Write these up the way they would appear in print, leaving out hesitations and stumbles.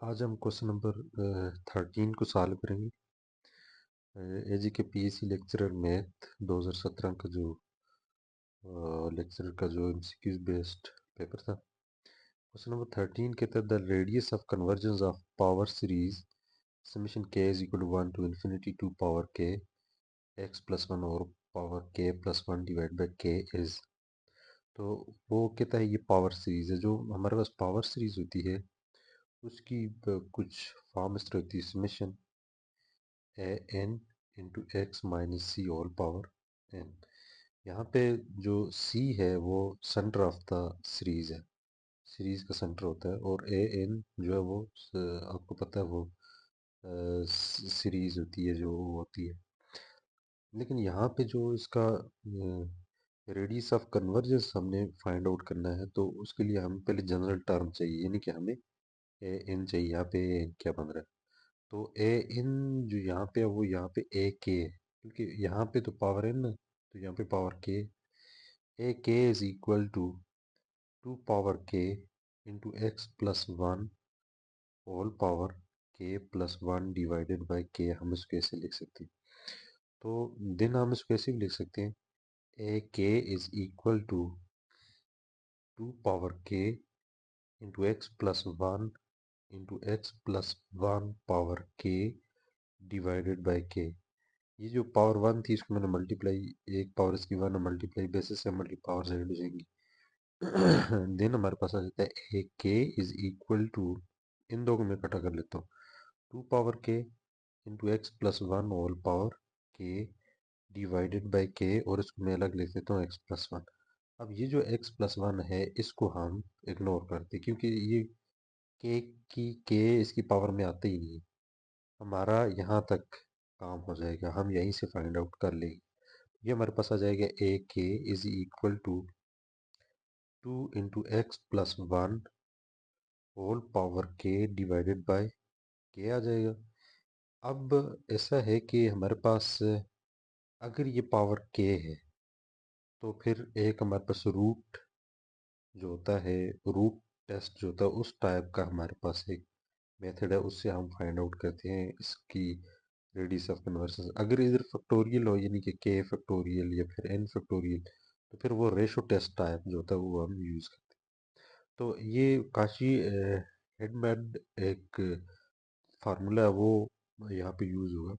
आज हम question number 13 को सॉल्व करेंगे। एजी के पीएससी लेक्चरर मैथ 2017 का जो लेक्चरर का जो एमसीक्यूज बेस्ड पेपर था। क्वेश्चन नंबर 13 के तहत the radius of convergence of power series summation के is equal to 1 to infinity 2 power k x plus 1 और power k plus 1 divide by k is. तो वो कहता है ये पावर सीरीज है। जो हमारे पास पावर सीरीज होती है उसकी कुछ फॉर्म इस तरह होती है, summation A N into x minus C whole power N. यहाँ पे जो सी है वो सेंटर ऑफ द सीरीज है, सीरीज का सेंटर होता है। और ए एन जो है वो आपको पता है वो सीरीज होती है जो होती है। लेकिन यहाँ पे जो इसका रेडियस ऑफ कन्वर्जेंस हमने फाइंड आउट करना है, तो उसके लिए हमें पहले जनरल टर्म चाहिए, यानी कि हमें ए एन चाहिए। यहाँ पे ए एन क्या बन रहा है, तो ए इन जो यहाँ पे है वो यहाँ पे ए के है, क्योंकि यहाँ पे तो पावर एन है तो यहाँ पे power k. A k is equal to 2 power k into x plus 1 whole power k plus 1 divided by k. हम इसको ऐसे लिख सकते हैं। तो देन हम इसको ऐसे भी लिख सकते हैं, ए k is equal to 2 power k into x plus 1 into x plus 1 power k divided by के। ये जो पावर 1 थी इसको मैंने मल्टीप्लाई, एक पावर इसकी 1 मल्टीप्लाई बेसिस से मल्टी पावर साइड हो जाएंगी। देन हमारे पास आ जाता है ए के इज इक्वल टू, इन दो को मैं इकट्ठा कर लेता हूँ, 2 power k into x plus 1 whole power k divided by k, और इसको मैं अलग लिख देता हूँ एक्स प्लस 1। अब ये जो एक्स प्लस 1 है इसको हम इग्नोर करते हैं, क्योंकि ये के इसकी पावर में आते ही नहीं, हमारा यहाँ तक काम हो जाएगा, हम यहीं से फाइंड आउट कर लेंगे। ये हमारे पास आ जाएगा a k is equal to 2 into x plus 1 whole power k divided by k आ जाएगा। अब ऐसा है कि हमारे पास अगर ये पावर के है तो फिर एक हमारे पास रूट जो होता है, रूट टेस्ट जो होता है उस टाइप का हमारे पास एक मेथड है, उससे हम फाइंड आउट करते हैं इसकी रेडियस ऑफ कन्वर्जन। अगर इधर फैक्टोरियल हो, यानी कि के फैक्टोरियल या फिर एन फैक्टोरियल, तो फिर वो रेशो टेस्ट टाइप जो होता है वो हम यूज़ करते हैं। तो ये काशी हेडमेड एक फार्मूला है वो यहाँ पे यूज़ होगा।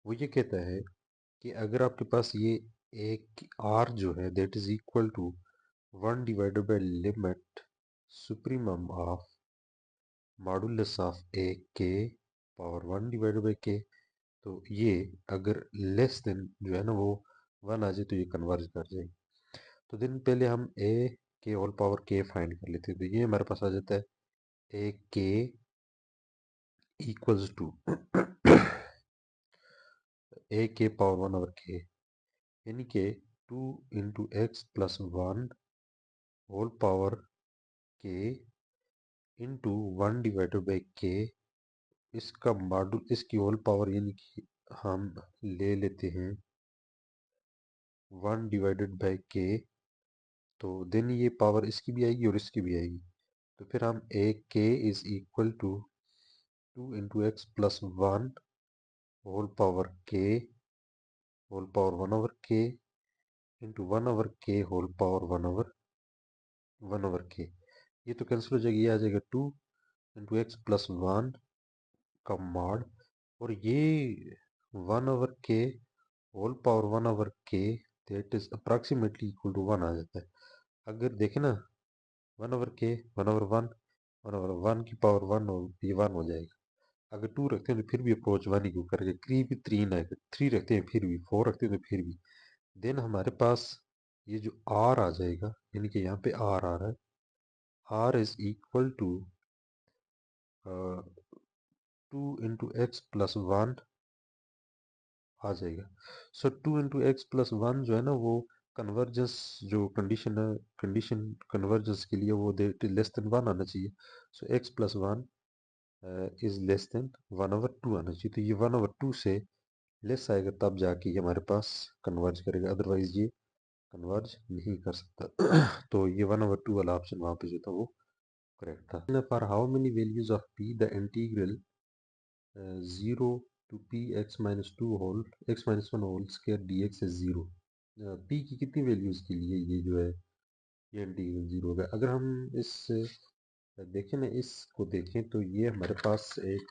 वो ये कहता है कि अगर आपके पास ये एक आर जो है that is equal to 1 divided by limit supremum of modulus of a k power 1 divided by के, तो ये अगर लेस देन जो है ना वो 1 आ जाए तो ये कन्वर्ज कर जाए। तो दिन पहले हम ए के होल पावर के फाइंड कर लेते हैं, तो ये हमारे पास आ जाता है ए के equals to A k power 1 over के, यानी कि 2 into x plus 1 whole power k into 1 divided by k, इसका मॉडुल इसकी होल पावर, यानी कि हम ले लेते हैं 1 डिवाइडेड बाई के, तो देन ये पावर इसकी भी आएगी और इसकी भी आएगी। तो फिर हम a k is equal to 2 into x plus 1 whole power k whole power 1 over k into 1 over k whole power 1 over k. ये तो कैंसिल हो जाएगी, ये आ जाएगा 2 इंटू एक्स प्लस 1 का मॉड, और ये 1 over k whole power 1 over k that is approximately equal to 1 आ जाता है। अगर देखें ना, 1 ओवर के 1 ओवर 1 1 ओवर 1 की पावर 1, और ये 1 हो जाएगा। अगर 2 रखते हैं तो फिर भी अप्रोच 1 ही क्यों करेगा, 3 भी 3 आएगा, 3 रखते हैं फिर भी, 4 रखते हैं तो फिर भी। देन हमारे पास ये जो आर आ जाएगा, यानी कि यहाँ पे आर आ रहा है, r is equal to 2 into x plus 1 आ जाएगा। सो 2 इंटू एक्स प्लस 1 जो है ना वो कन्वर्जेंस जो कंडीशन है, कंडीशन कन्वर्जेंस के लिए वो लेस देन 1 आना चाहिए। So x plus 1 is less than 1 over 2 आना चाहिए। तो ये 1 ओवर 2 से लेस आएगा तब जाके ये हमारे पास कन्वर्ज करेगा, अदरवाइज ये कन्वर्ज नहीं कर सकता। तो ये 1 ओवर 2 वाला ऑप्शन वहाँ पे जो था वो करेक्ट था। For how many values of p the integral 0 to p x minus 2 whole x minus 1 whole square dx is 0। p की कितनी वैल्यूज के लिए ये जो है ये इंटीग्रल 0 होगा। अगर हम इस देखें ना, इसको देखें तो ये हमारे पास एक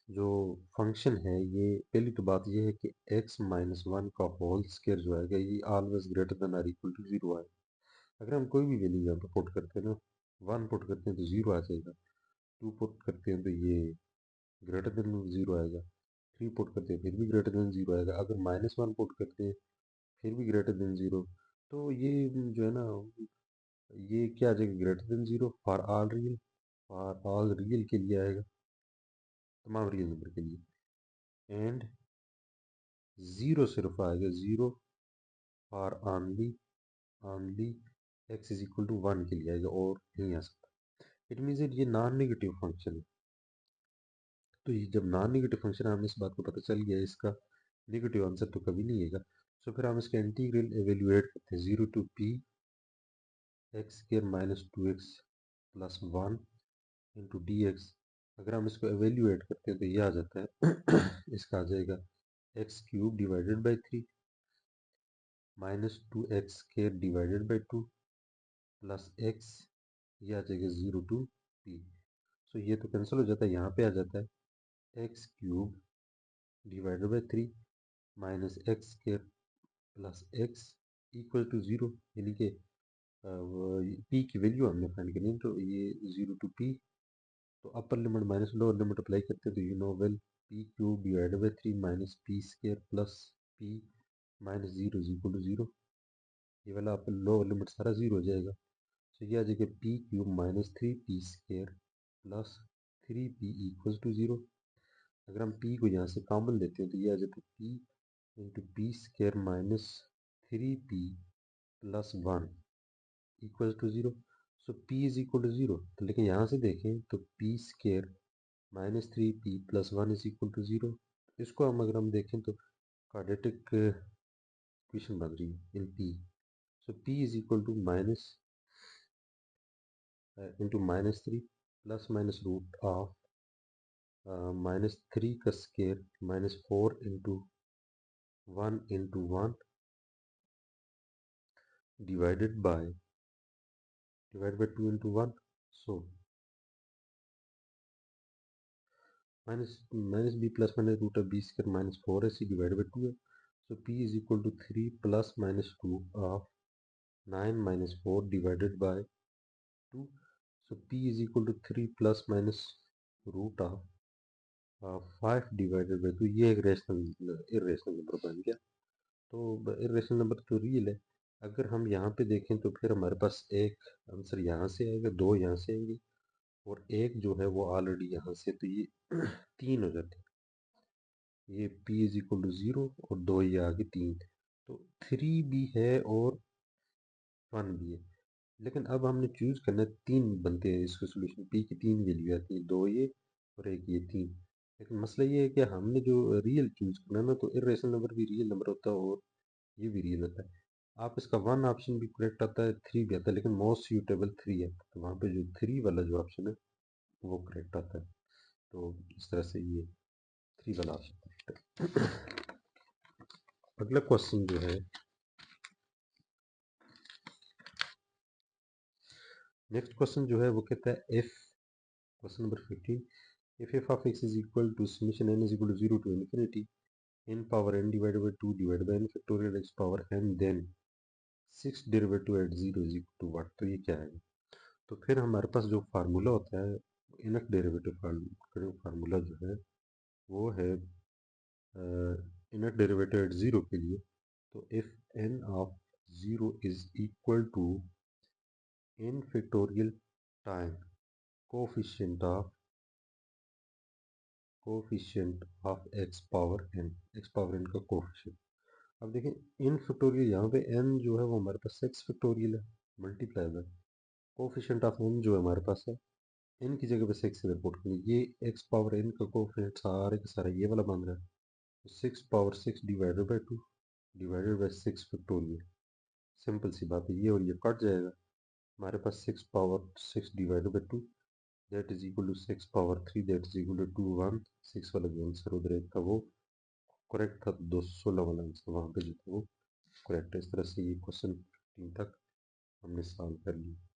जो फंक्शन है, ये पहली तो बात ये है कि x माइनस वन का होल स्क्वायर जो आएगा ये always greater than or equal to 0 है। अगर हम कोई भी वैल्यू यहाँ पर पुट करते हैं ना, 1 पुट करते हैं तो 0 आ जाएगा, 2 पुट करते हैं तो ये ग्रेटर देन 0 आएगा, 3 पुट करते हैं फिर भी ग्रेटर देन 0 आएगा, अगर -1 पुट करते हैं फिर भी ग्रेटर देन 0। तो ये जो है ना, ये क्या आ जाएगा, greater than 0 for all real, for all real के लिए आएगा, तमाम रियल नंबर के लिए। एंड 0 सिर्फ आएगा 0 for only x is equal to 1 के लिए आएगा, और नहीं आ सकता। इट मीन्स ये नॉन नेगेटिव फंक्शन है। तो ये जब नॉन नेगेटिव फंक्शन है, हमें इस बात को पता चल गया, इसका नेगेटिव आंसर तो कभी नहीं आएगा। सो फिर हम इसका इंटीग्रल एवेल्यूएट करते हैं, 0 to p x square minus 2x plus 1 into d x. अगर हम इसको एवेल्यूएट करते हैं तो ये आ जाता है इसका आ जाएगा x cube divided by 3 minus 2x square divided by 2 plus x, ये आ जाएगा 0 टू p। सो ये तो कैंसिल हो जाता है, यहाँ पे आ जाता है x cube divided by 3 minus x square plus x equal to 0, यानी कि पी की वैल्यू हमने फाइंड करनी है, तो ये 0 टू पी। तो upper limit minus lower limit apply करते हैं तो you know well p cube divided by 3 minus p square plus p minus 0 is equal to 0। ये वाला अपर लोअर लिमिट सारा 0 हो जाएगा। तो ये आ जाएगा p cube minus 3 p square plus 3 p equal to 0। अगर हम पी को यहाँ से कॉमन लेते हैं तो ये आ जाता है p into p square minus 3p plus 1 equal to 0। So p is equal to 0। तो लेकिन यहाँ से देखें तो p square minus 3p plus 1 is equal to 0। इसको हम अगर हम देखें तो क्वाड्रेटिक इक्वेशन बन रही है in p। So p is equal to minus into minus 3 plus minus root of -3 का square minus 4 into 1 into 1 divided by 2 into 1। So minus b plus minus root of b square minus 4ac divide by 2 है। So p is equal to 3 plus minus 2 of 9 minus 4 divided by 2। So p is equal to 3 plus minus root of 5 divided by 2। ये एक rational irrational number बन गया। तो irrational number तो real है। अगर हम यहाँ पे देखें तो फिर हमारे पास एक आंसर यहाँ से आएगा, दो यहाँ से आएंगे, और एक जो है वो ऑलरेडी यहाँ से, तो ये 3 हो जाते हैं। ये p इज इक्वल टू 0 और 2 ये आगे 3, तो 3 भी है और 1 भी है। लेकिन अब हमने चूज करना है, 3 बनते हैं इसके सोल्यूशन, p की 3 वैल्यू आती है, 2 ये और एक ये 3। लेकिन मसला ये है कि हमने जो रियल चूज करना है ना, तो इरेशनल नंबर भी रियल नंबर होता है और ये भी रियल होता है। आप इसका 1 ऑप्शन भी करेक्ट आता है, 3 भी आता है, लेकिन मोस्ट सूटेबल 3 है, तो वहाँ पे जो 3 वाला जो ऑप्शन है वो करेक्ट आता है। तो इस तरह से ये 3 वाला ऑप्शन करेक्ट है। अगला क्वेश्चन जो है, नेक्स्ट क्वेश्चन जो है वो कहता है if, question number 15, if f of x is equal to summation n is equal to 0 to infinity n power n divided by 2 divided by n factorial x power n, then 6 derivative at 0 is equal to what। तो ये क्या है? तो फिर हमारे पास जो formula होता है, इनक डेरिवेटिव फार्मूला जो है वो है इनक डेरिवेटिव एट 0 के लिए। तो if n of 0 is equal to n factorial time coefficient of x power n का कोफिशिएंट। अब देखें इन फैक्टोरियल, यहाँ पे n जो है वो हमारे पास एक्स फैक्टोरियल है multiply by coefficient of n जो है हमारे पास है n की जगह पे 6 से रिपोर्ट करें, ये एक्स पावर n का कोफिशिएंट सारे का सारा ये वाला बन रहा है, तो 6 power 6 divided by 2 divided by 6 factorial. Simple सी बात है, ये और ये कट जाएगा, हमारे पास 6 divided by 2 that is equal to 6 power 3 that is equal to 1। 6 वाला जो आंसर उधर एक था वो करेक्ट था, 216 वाला आंसर वहाँ पे जो था वो करेक्ट है। इस तरह से ये क्वेश्चन 15 तक हमने सॉल्व कर लिया।